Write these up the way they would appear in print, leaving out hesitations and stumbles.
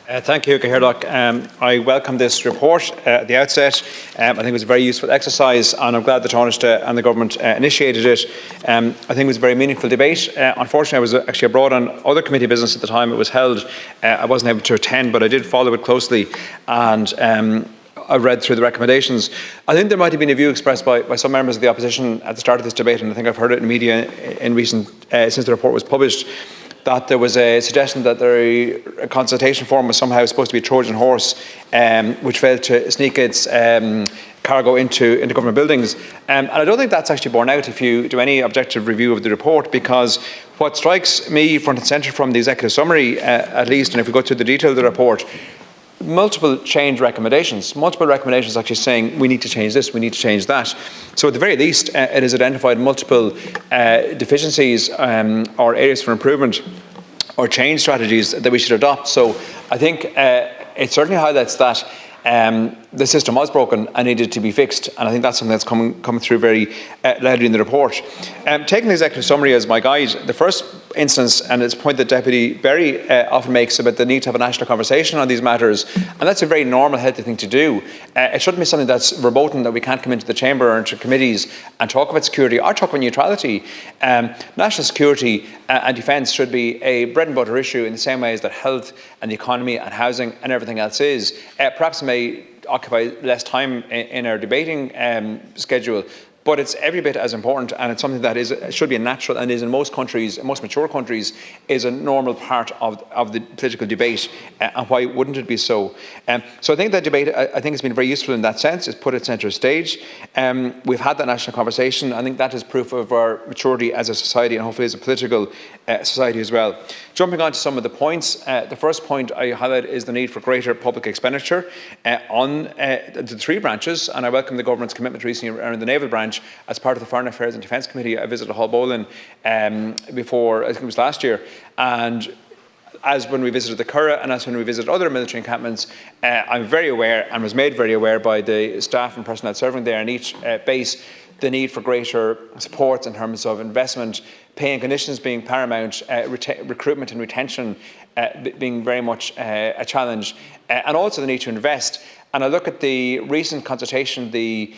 Thank you, Cathaoirleach. I welcome this report at the outset. I think it was a very useful exercise, and I'm glad the Taoiseach and the Government initiated it. I think it was a very meaningful debate. Unfortunately, I was actually abroad on other committee business at the time it was held. I wasn't able to attend, but I did follow it closely, and I read through the recommendations. I think there might have been a view expressed by some members of the opposition at the start of this debate, and I think I've heard it in media in recent since the report was published, that there was a suggestion that a consultation forum was somehow supposed to be a Trojan horse, which failed to sneak its cargo into government buildings. And I don't think that's actually borne out if you do any objective review of the report, because what strikes me front and centre from the executive summary, at least, and if we go through the detail of the report, multiple recommendations actually saying we need to change this, we need to change that. So at the very least, it has identified multiple deficiencies or areas for improvement or change strategies that we should adopt. So I think it certainly highlights that the system was broken and needed to be fixed, and I think that's something that's come through very loudly in the report. Taking the executive summary as my guide, the first instance, and it's a point that Deputy Berry often makes about the need to have a national conversation on these matters, and that's a very normal, healthy thing to do. It shouldn't be something that's verboten, that we can't come into the chamber or into committees and talk about security or talk about neutrality. National security and defence should be a bread and butter issue in the same way as that health and the economy and housing and everything else is. Perhaps it may occupy less time in our debating schedule, but it's every bit as important, and it's something that should be a natural, and is in most countries, most mature countries, is a normal part of the political debate. And why wouldn't it be so? So I think that debate, I think, has been very useful in that sense. It's put it centre stage. We've had that national conversation. I think that is proof of our maturity as a society, and hopefully as a political society as well. Jumping on to some of the points, the first point I highlight is the need for greater public expenditure on the three branches, and I welcome the Government's commitment recently around the Naval Branch. As part of the Foreign Affairs and Defence Committee, I visited Haulbowline before, I think it was last year, and as when we visited the Curragh and as when we visited other military encampments, I'm very aware, and was made very aware by the staff and personnel serving there in each base, the need for greater support in terms of investment, pay and conditions being paramount, recruitment and retention being very much a challenge, and also the need to invest. And I look at the recent consultation, the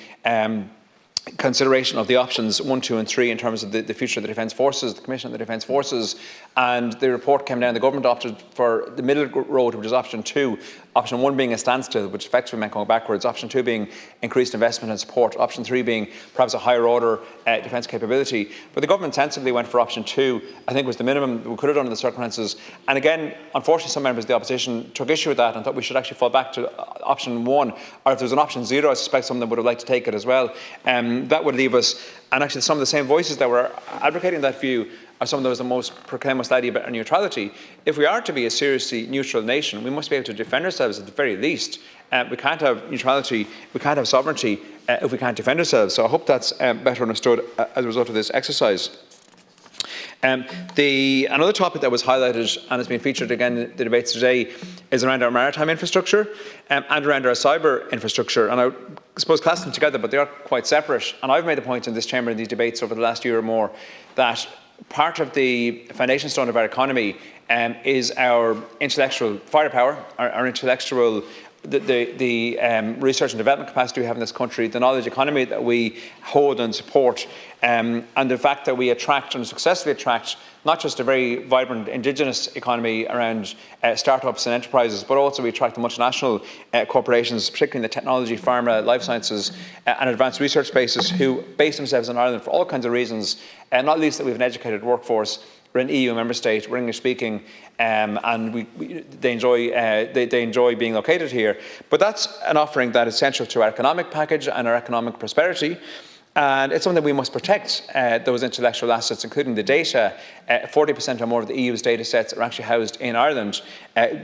consideration of the options 1, 2 and 3 in terms of the future of the Defence Forces, the Commission on the Defence Forces, and the report came down. The Government opted for the middle road, which is option 2, option 1 being a standstill, which effectively meant going backwards, option 2 being increased investment and support, option 3 being perhaps a higher order defence capability. But the Government sensibly went for option 2. I think was the minimum we could have done in the circumstances. And again, unfortunately, some members of the opposition took issue with that and thought we should actually fall back to option 1, or if there's an option 0, I suspect some of them would have liked to take it as well. That would leave us, and actually some of the same voices that were advocating that view are some of those that most proclaim most loudly about neutrality. If we are to be a seriously neutral nation, we must be able to defend ourselves at the very least. We can't have neutrality, we can't have sovereignty if we can't defend ourselves. So I hope that's better understood as a result of this exercise. Another topic that was highlighted and has been featured again in the debates today is around our maritime infrastructure and around our cyber infrastructure. And I suppose class them together, but they are quite separate. And I've made the point in this chamber in these debates over the last year or more that part of the foundation stone of our economy is our intellectual firepower, our intellectual the research and development capacity we have in this country, the knowledge economy that we hold and support, and the fact that we attract and successfully attract not just a very vibrant indigenous economy around startups and enterprises, but also we attract the multinational corporations, particularly in the technology, pharma, life sciences and advanced research spaces, who base themselves in Ireland for all kinds of reasons, not least that we have an educated workforce. We're an EU member state, we're English speaking, and they enjoy being located here. But that's an offering that is essential to our economic package and our economic prosperity. And it's something that we must protect, those intellectual assets, including the data. 40% or more of the EU's data sets are actually housed in Ireland,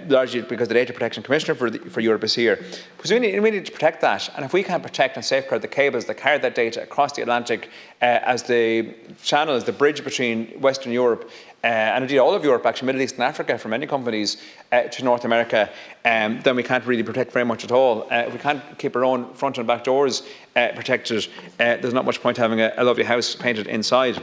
largely because the Data Protection Commissioner for Europe is here. Because we need to protect that. And if we can't protect and safeguard the cables that carry that data across the Atlantic as the channel, as the bridge between Western Europe and indeed all of Europe, actually Middle East and Africa for many companies, to North America, then we can't really protect very much at all. If we can't keep our own front and back doors protected, there's not much point having a lovely house painted inside.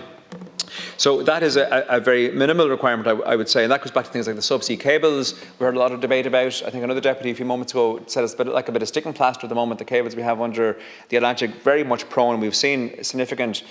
So that is a very minimal requirement, I would say, and that goes back to things like the subsea cables. We heard a lot of debate about. I think another deputy a few moments ago said it's like a bit of sticking plaster at the moment. The cables we have under the Atlantic very much prone. We've seen significant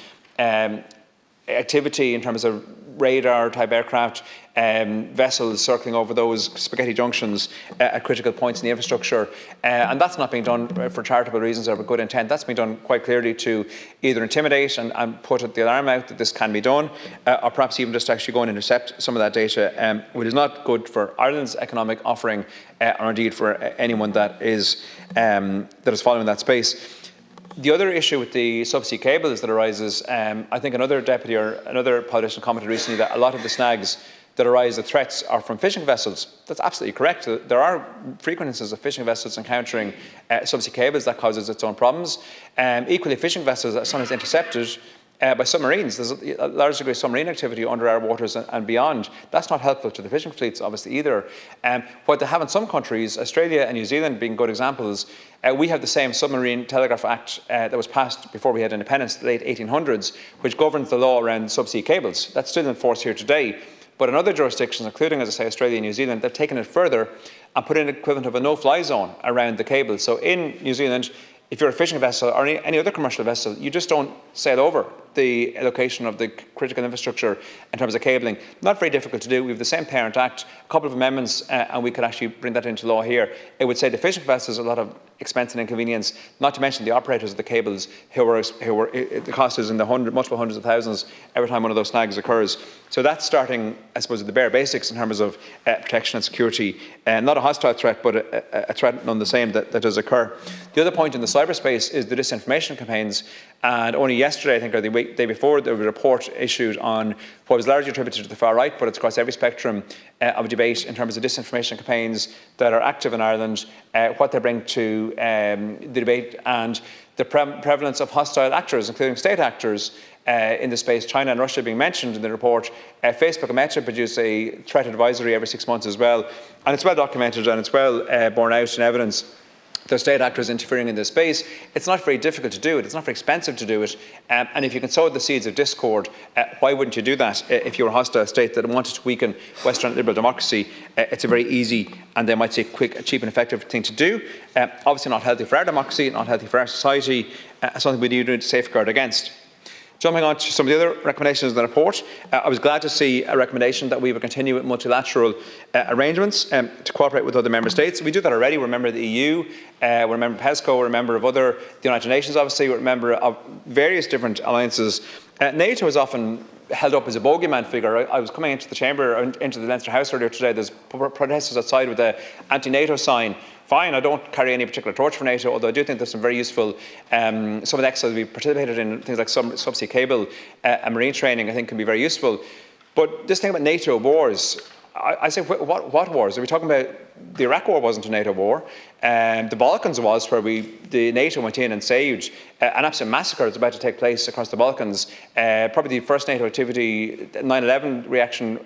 activity in terms of radar type aircraft, vessels circling over those spaghetti junctions at critical points in the infrastructure, and that's not being done for charitable reasons or with good intent. That's being done quite clearly to either intimidate and put the alarm out that this can be done, or perhaps even just actually go and intercept some of that data, which is not good for Ireland's economic offering, or indeed for anyone that is following that space. The other issue with the subsea cables that arises, I think another deputy or another politician commented recently that a lot of the snags that arise, the threats, are from fishing vessels. That's absolutely correct. There are frequent instances of fishing vessels encountering subsea cables. That causes its own problems. Equally, fishing vessels are sometimes intercepted by submarines. There's a large degree of submarine activity under our waters and beyond. That's not helpful to the fishing fleets, obviously, either. What they have in some countries, Australia and New Zealand being good examples, we have the same Submarine Telegraph Act that was passed before we had independence, the late 1800s, which governs the law around subsea cables. That's still in force here today. But in other jurisdictions, including, as I say, Australia and New Zealand, they've taken it further and put in an equivalent of a no-fly zone around the cable. So in New Zealand, if you're a fishing vessel or any other commercial vessel, you just don't sail over the location of the critical infrastructure in terms of cabling. Not very difficult to do. We have the same Parent Act, a couple of amendments, and we could actually bring that into law here. It would save the fishing vessels a lot of expense and inconvenience, not to mention the operators of the cables who were the cost is in the multiple hundreds of thousands every time one of those snags occurs. So that's starting, I suppose, at the bare basics in terms of protection and security. Not a hostile threat, but a threat none the same that does occur. The other point in the cyberspace is the disinformation campaigns. And only yesterday, I think, or the day before, there was a report issued on what was largely attributed to the far right, but it's across every spectrum of debate in terms of disinformation campaigns that are active in Ireland, what they bring to the debate, and the prevalence of hostile actors, including state actors, in the space, China and Russia being mentioned in the report. Facebook and Meta produce a threat advisory every 6 months as well. And it's well documented and it's well borne out in evidence. There's state actors interfering in this space. It's not very difficult to do it. It's not very expensive to do it. And if you can sow the seeds of discord, why wouldn't you do that if you're a hostile state that wanted to weaken Western liberal democracy? It's a very easy and they might say quick, cheap and effective thing to do. Obviously not healthy for our democracy, not healthy for our society, something we need to safeguard against. Jumping on to some of the other recommendations in the report, I was glad to see a recommendation that we would continue with multilateral arrangements to cooperate with other member states. We do that already. We're a member of the EU, we're a member of PESCO, we're a member of the United Nations, obviously, we're a member of various different alliances. NATO is often held up as a bogeyman figure. I was coming into the chamber, into the Leinster House earlier today. There's protesters outside with the anti-NATO sign. Fine, I don't carry any particular torch for NATO, although I do think there's some very useful, some of the exercises we've participated in, things like subsea cable and marine training, I think can be very useful. But this thing about NATO wars, I say, what wars? Are we talking about the Iraq war wasn't a NATO war? The Balkans was, where the NATO went in and saved an absolute massacre that's about to take place across the Balkans. Probably the first NATO activity, 9/11 reaction,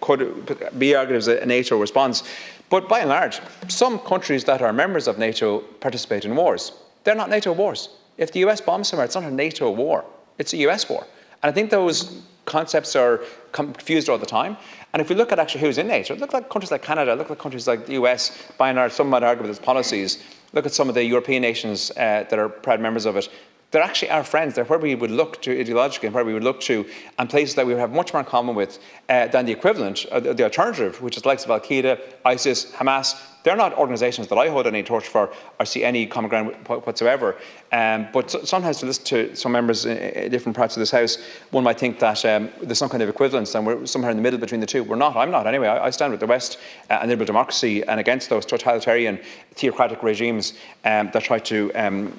could be argued as a NATO response. But by and large, some countries that are members of NATO participate in wars. They're not NATO wars. If the US bombs somewhere, it's not a NATO war. It's a US war. And I think those concepts are confused all the time. And if we look at actually who's in NATO, look at countries like Canada, look at countries like the US, by and large, some might argue with its policies. Look at some of the European nations that are proud members of it. They're actually our friends. They're where we would look to ideologically and where we would look to, and places that we would have much more in common with than the equivalent, the alternative, which is the likes of Al-Qaeda, ISIS, Hamas. They're not organisations that I hold any torch for or see any common ground whatsoever. But sometimes to listen to some members in different parts of this House, one might think that there's some kind of equivalence and we're somewhere in the middle between the two. We're not. I'm not. Anyway, I stand with the West and liberal democracy and against those totalitarian, theocratic regimes that try to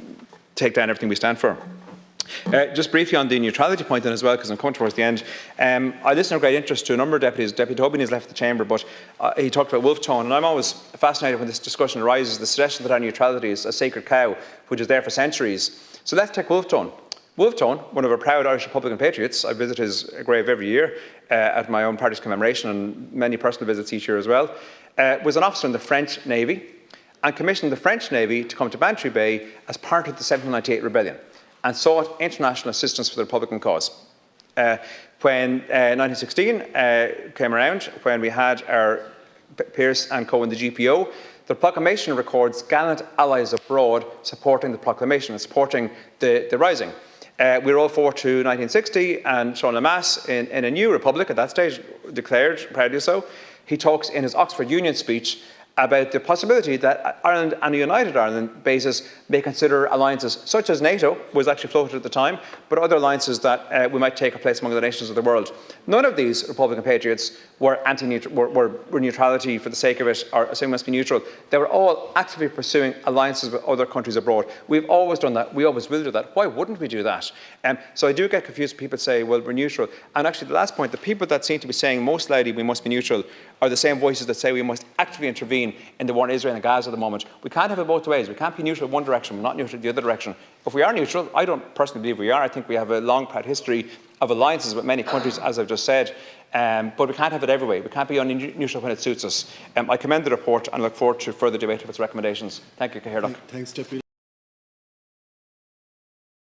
take down everything we stand for. Just briefly on the neutrality point then as well, because I'm coming towards the end. I listened with great interest to a number of deputies. Deputy Tobin has left the chamber, but he talked about wolf tone, and I'm always fascinated when this discussion arises, the suggestion that our neutrality is a sacred cow, which is there for centuries. So let's take Wolfe Tone. Wolfe Tone, one of our proud Irish Republican patriots, I visit his grave every year at my own party's commemoration and many personal visits each year as well, was an officer in the French Navy and commissioned the French Navy to come to Bantry Bay as part of the 1798 rebellion and sought international assistance for the Republican cause. When 1916 came around, when we had our Pearse and Co in the GPO, the proclamation records gallant allies abroad supporting the proclamation and supporting the rising. We roll forward to 1960 and Sean Lemass, in a new republic at that stage, declared, proudly so, he talks in his Oxford Union speech about the possibility that Ireland and a united Ireland basis may consider alliances such as NATO, was actually floated at the time, but other alliances that we might take a place among the nations of the world. None of these Republican patriots were were neutrality for the sake of it, or saying we must be neutral. They were all actively pursuing alliances with other countries abroad. We've always done that. We always will do that. Why wouldn't we do that? So I do get confused when people say, well, we're neutral. And actually, the last point, the people that seem to be saying most loudly we must be neutral are the same voices that say we must actively intervene in the war in Israel and Gaza at the moment. We can't have it both ways. We can't be neutral in one direction, we're not neutral in the other direction. If we are neutral, I don't personally believe we are. I think we have a long, proud history of alliances with many countries, as I've just said. But we can't have it every way. We can't be only neutral when it suits us. I commend the report and look forward to further debate of its recommendations. Thank you, Cathaoirleach. Thanks, Deputy.